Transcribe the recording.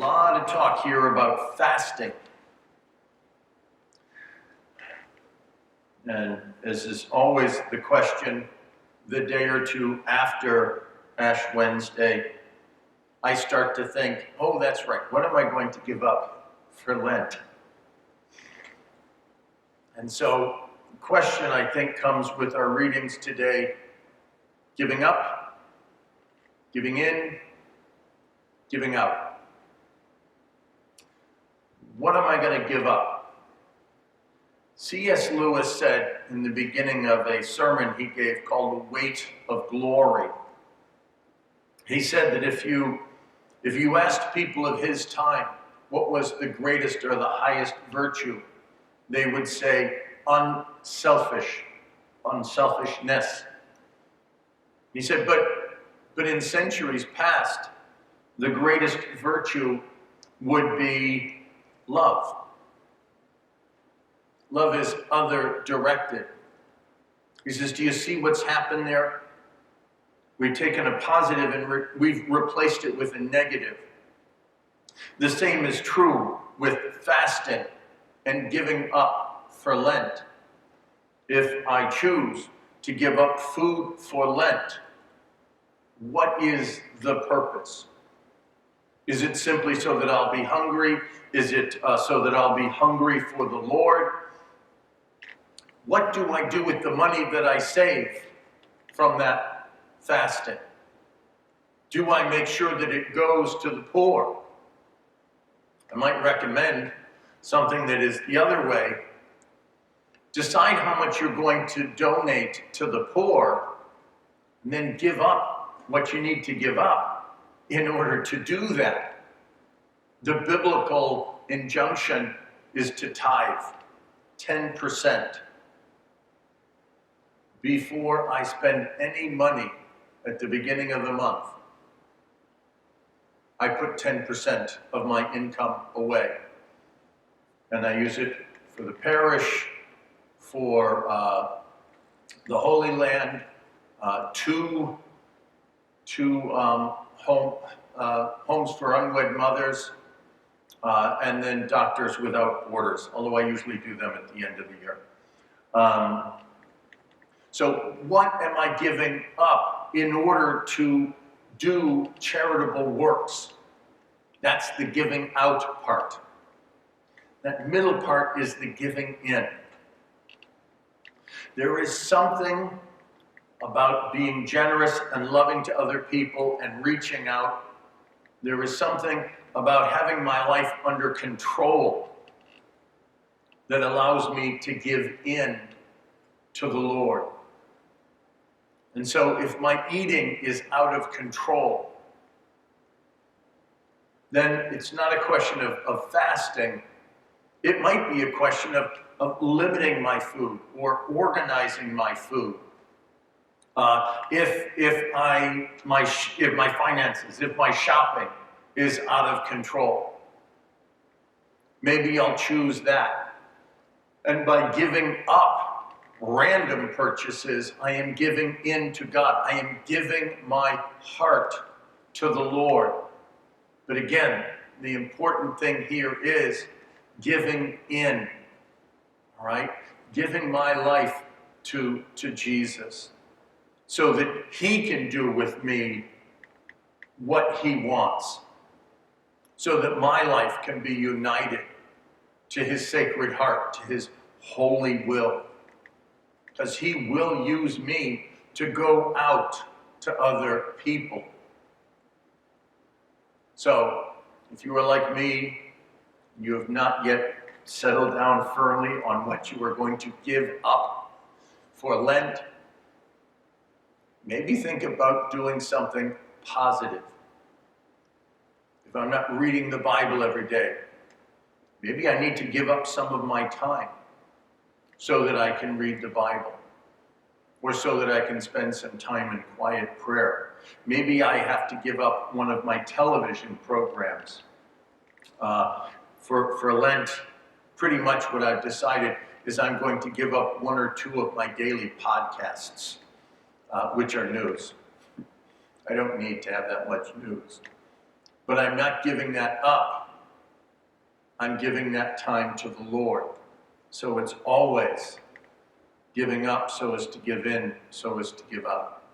lot of talk here about fasting. And as is always the question, the day or two after Ash Wednesday, I start to think, oh, that's right, what am I going to give up for Lent? And so the question, I think, comes with our readings today: giving up, giving in, giving out. What am I going to give up? C.S. Lewis said in the beginning of a sermon he gave called The Weight of Glory, he said that if you asked people of his time what was the greatest or the highest virtue, they would say unselfishness. He said, but in centuries past, the greatest virtue would be love. Love is other-directed. He says, do you see what's happened there? We've taken a positive and we've replaced it with a negative. The same is true with fasting and giving up for Lent. If I choose to give up food for Lent, what is the purpose? Is it simply so that I'll be hungry? Is it so that I'll be hungry for the Lord? What do I do with the money that I save from that fasting? Do I make sure that it goes to the poor? I might recommend something that is the other way. Decide how much you're going to donate to the poor, and then give up what you need to give up in order to do that. The biblical injunction is to tithe 10%. Before I spend any money at the beginning of the month, I put 10% of my income away. And I use it for the parish, for the Holy Land, two homes for unwed mothers, and then Doctors Without Borders, although I usually do them at the end of the year. So what am I giving up in order to do charitable works? That's the giving out part. That middle part is the giving in. There is something about being generous and loving to other people and reaching out. There is something about having my life under control that allows me to give in to the Lord. And so if my eating is out of control, then it's not a question of fasting. It might be a question of limiting my food or organizing my food. If my finances, if my shopping is out of control, maybe I'll choose that. And by giving up random purchases, I am giving in to God. I am giving my heart to the Lord. But again, the important thing here is giving in, all right? Giving my life to Jesus so that he can do with me what he wants, so that my life can be united to his sacred heart, to his holy will. Because he will use me to go out to other people. So, if you are like me, you have not yet settled down firmly on what you are going to give up for Lent, maybe think about doing something positive. If I'm not reading the Bible every day, maybe I need to give up some of my time so that I can read the Bible, or so that I can spend some time in quiet prayer. Maybe I have to give up one of my television programs. For Lent, pretty much what I've decided is I'm going to give up one or two of my daily podcasts, which are news. I don't need to have that much news. But I'm not giving that up. I'm giving that time to the Lord. So it's always giving up so as to give in, so as to give up.